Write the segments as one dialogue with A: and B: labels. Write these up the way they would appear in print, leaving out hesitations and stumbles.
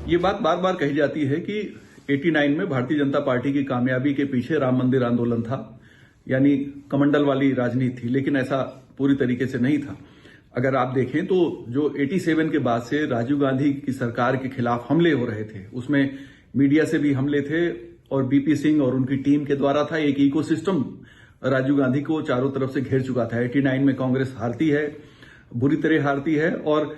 A: ये बात बार बार कही जाती है कि 89 में भारतीय जनता पार्टी की कामयाबी के पीछे राम मंदिर आंदोलन था, यानी कमंडल वाली राजनीति थी, लेकिन ऐसा पूरी तरीके से नहीं था। अगर आप देखें तो जो 87 के बाद से राजीव गांधी की सरकार के खिलाफ हमले हो रहे थे, उसमें मीडिया से भी हमले थे और बीपी सिंह और उनकी टीम के द्वारा था। एक इकोसिस्टम राजीव गांधी को चारों तरफ से घेर चुका था। 89 में कांग्रेस हारती है, बुरी तरह हारती है और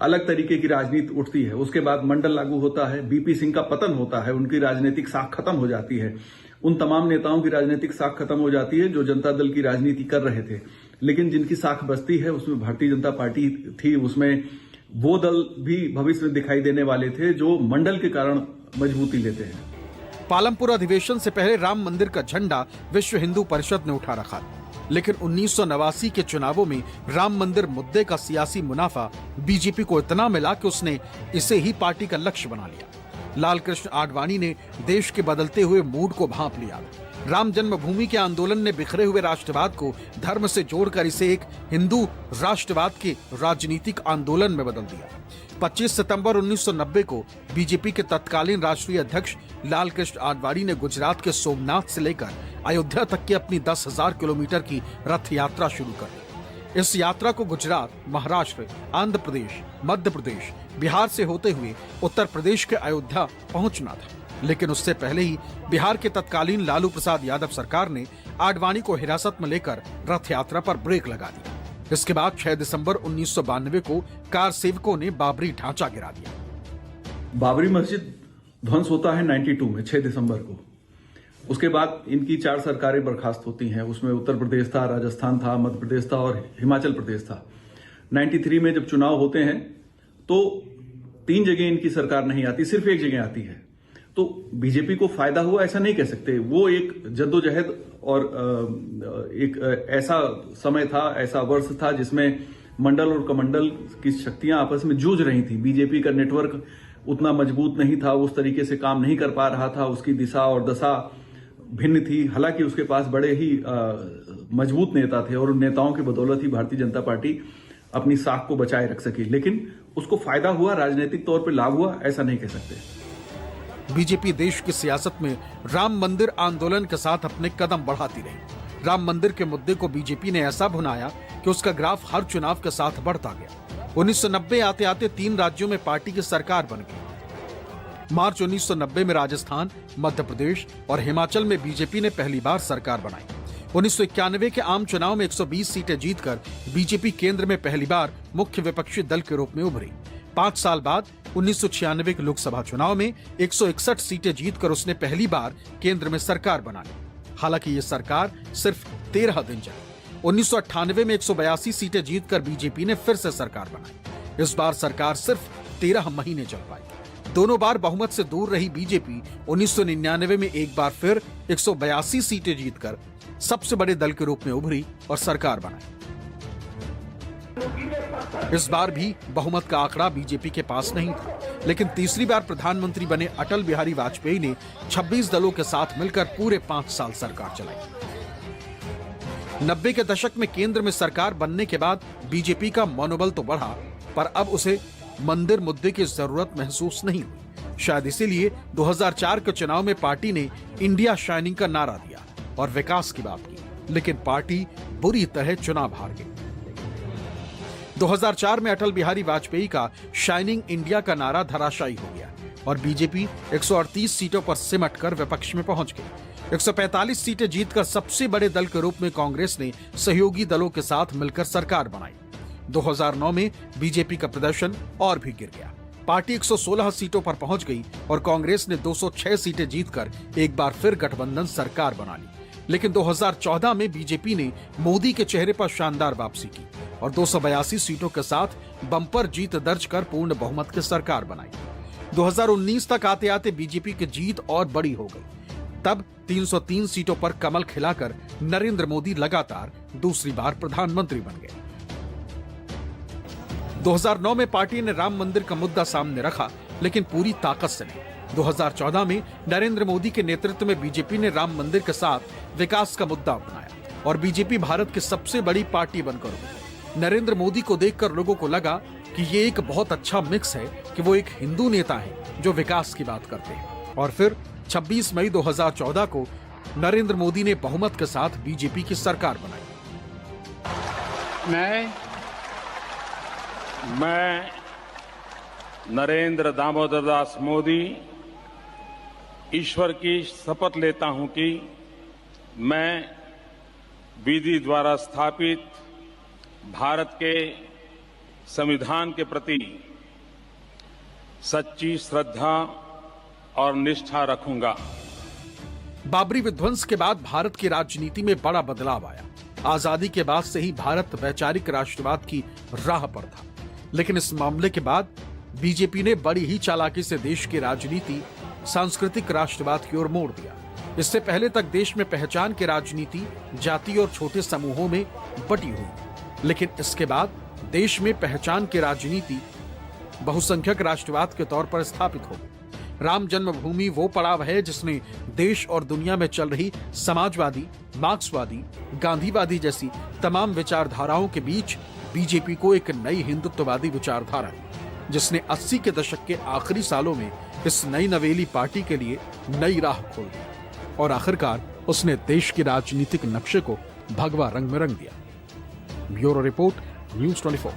A: अलग तरीके की राजनीति उठती है। उसके बाद मंडल लागू होता है, बीपी सिंह का पतन होता है, उनकी राजनीतिक साख खत्म हो जाती है। उन तमाम नेताओं की राजनीतिक साख खत्म हो जाती है जो जनता दल की राजनीति कर रहे थे, लेकिन जिनकी साख बचती है उसमें भारतीय जनता पार्टी थी। उसमें वो दल भी भविष्य में दिखाई देने वाले थे जो मंडल के कारण मजबूती लेते हैं।
B: पालमपुर अधिवेशन से पहले राम मंदिर का झंडा विश्व हिंदू परिषद ने उठा रखा, लेकिन 1989 के चुनावों में राम मंदिर मुद्दे का सियासी मुनाफा बीजेपी को इतना मिला कि उसने इसे ही पार्टी का लक्ष्य बना लिया। लाल कृष्ण आडवाणी ने देश के बदलते हुए मूड को भांप लिया। राम जन्मभूमि के आंदोलन ने बिखरे हुए राष्ट्रवाद को धर्म से जोड़कर इसे एक हिंदू राष्ट्रवाद के राजनीतिक आंदोलन में बदल दिया। 25 सितंबर 1990 को बीजेपी के तत्कालीन राष्ट्रीय अध्यक्ष लाल कृष्ण आडवाणी ने गुजरात के सोमनाथ से लेकर अयोध्या तक की अपनी 10,000 किलोमीटर की रथ यात्रा शुरू कर दी। इस यात्रा को गुजरात, महाराष्ट्र, आंध्र प्रदेश, मध्य प्रदेश, बिहार से होते हुए उत्तर प्रदेश के अयोध्या पहुंचना था, लेकिन उससे पहले ही बिहार के तत्कालीन लालू प्रसाद यादव सरकार ने आडवाणी को हिरासत में लेकर रथ यात्रा पर ब्रेक लगा दिया। इसके बाद 6 दिसंबर 1992 को कार सेवकों ने बाबरी ढांचा गिरा दिया।
A: बाबरी मस्जिद ध्वंस होता है 92 में 6 दिसंबर को। उसके बाद इनकी 4 सरकारें बर्खास्त होती हैं। उसमें उत्तर प्रदेश था, राजस्थान था, मध्य प्रदेश था और हिमाचल प्रदेश था। 93 में जब चुनाव होते हैं तो 3 जगह इनकी सरकार नहीं आती, सिर्फ एक जगह आती है। तो बीजेपी को फायदा हुआ ऐसा नहीं कह सकते। वो एक जद्दोजहद और एक ऐसा समय था, ऐसा वर्ष था जिसमें मंडल और कमंडल की शक्तियां आपस में जूझ रही थी। बीजेपी का नेटवर्क उतना मजबूत नहीं था, उस तरीके से काम नहीं कर पा रहा था, उसकी दिशा और दशा भिन्न थी। हालांकि उसके पास बड़े ही मजबूत नेता थे और उन नेताओं की बदौलत ही भारतीय जनता पार्टी अपनी साख को बचाए रख सकी, लेकिन उसको फायदा हुआ, राजनीतिक तौर पर लाभ हुआ, ऐसा नहीं कह सकते।
B: बीजेपी देश की सियासत में राम मंदिर आंदोलन के साथ अपने कदम बढ़ाती रही। राम मंदिर के मुद्दे को बीजेपी ने ऐसा भुनाया कि उसका ग्राफ हर चुनाव के साथ बढ़ता गया। 1990 आते आते 3 राज्यों में पार्टी की सरकार बन गई। मार्च 1990 में राजस्थान, मध्य प्रदेश और हिमाचल में बीजेपी ने पहली बार सरकार बनाई। 1991 के आम चुनाव में 120 सीटें जीतकर बीजेपी केंद्र में पहली बार मुख्य विपक्षी दल के रूप में उभरी। 5 साल बाद 1996 के लोकसभा चुनाव में 161 सीटें जीतकर उसने पहली बार केंद्र में सरकार बना ली। हालांकि ये सरकार सिर्फ 13 दिन चली। 1998 में 182 सीटें जीतकर बीजेपी ने फिर से सरकार बनाई। इस बार सरकार सिर्फ 13 महीने चल पाई। दोनों बार बहुमत से दूर रही बीजेपी 1999 में एक बार फिर 182 सीटें जीतकर सबसे बड़े दल के रूप में उभरी और सरकार बनाई। इस बार भी बहुमत का आंकड़ा बीजेपी के पास नहीं था, लेकिन तीसरी बार प्रधानमंत्री बने अटल बिहारी वाजपेयी ने 26 दलों के साथ मिलकर पूरे 5 साल सरकार चलाई। 90 के दशक में केंद्र में सरकार बनने के बाद बीजेपी का मनोबल तो बढ़ा, पर अब उसे मंदिर मुद्दे की जरूरत महसूस नहीं हुई। शायद इसीलिए 2004 के चुनाव में पार्टी ने इंडिया शाइनिंग का नारा दिया और विकास की बात की, लेकिन पार्टी बुरी तरह चुनाव हार गई। 2004 में अटल बिहारी वाजपेयी का शाइनिंग इंडिया का नारा धराशायी हो गया और बीजेपी 138 सीटों पर सिमट कर विपक्ष में पहुंच गई। 145 सीटें जीतकर सबसे बड़े दल के रूप में कांग्रेस ने सहयोगी दलों के साथ मिलकर सरकार बनाई। 2009 में बीजेपी का प्रदर्शन और भी गिर गया। पार्टी 116 सीटों पर पहुंच गई और कांग्रेस ने 206 सीटें जीतकर एक बार फिर गठबंधन सरकार बना ली। लेकिन 2014 में बीजेपी ने मोदी के चेहरे पर शानदार वापसी की और 282 सीटों के साथ बम्पर जीत दर्ज कर पूर्ण बहुमत की सरकार बनाई। 2019 तक आते आते बीजेपी की जीत और बड़ी हो गई। तब 303 सीटों पर कमल खिलाकर नरेंद्र मोदी लगातार दूसरी बार प्रधानमंत्री बन गए। 2009 में पार्टी ने राम मंदिर का मुद्दा सामने रखा, लेकिन पूरी ताकत से नहीं। 2014 में नरेंद्र मोदी के नेतृत्व में बीजेपी ने राम मंदिर के साथ विकास का मुद्दा अपनाया और बीजेपी भारत की सबसे बड़ी पार्टी बनकर उभरी। नरेंद्र मोदी को देखकर लोगों को लगा कि ये एक बहुत अच्छा मिक्स है कि वो एक हिंदू नेता हैं जो विकास की बात करते हैं। और फिर 26 मई 2014 को नरेंद्र मोदी ने बहुमत के साथ बीजेपी की सरकार बनाई।
C: मैं नरेंद्र दामोदर दास मोदी ईश्वर की शपथ लेता हूं कि मैं विधि द्वारा स्थापित भारत के संविधान के प्रति सच्ची श्रद्धा और निष्ठा रखूंगा।
B: बाबरी विध्वंस के बाद भारत की राजनीति में बड़ा बदलाव आया। आजादी के बाद से ही भारत वैचारिक राष्ट्रवाद की राह पर था, लेकिन इस मामले के बाद बीजेपी ने बड़ी ही चालाकी से देश की राजनीति सांस्कृतिक राष्ट्रवाद की ओर मोड़ दिया। इससे पहले तक देश में पहचान की राजनीति जाति और छोटे समूहों में बटी हुई, लेकिन इसके बाद देश में पहचान की राजनीति बहुसंख्यक राष्ट्रवाद के तौर पर स्थापित हो गई। राम जन्मभूमि वो पड़ाव है जिसने देश और दुनिया में चल रही समाजवादी, मार्क्सवादी, गांधीवादी जैसी तमाम विचारधाराओं के बीच बीजेपी को एक नई हिंदुत्ववादी विचारधारा, जिसने 80 के दशक के आखिरी सालों में इस नई नवेली पार्टी के लिए नई राह खोल दी और आखिरकार उसने देश के राजनीतिक नक्शे को भगवा रंग में रंग दिया। Bureau report, news 24।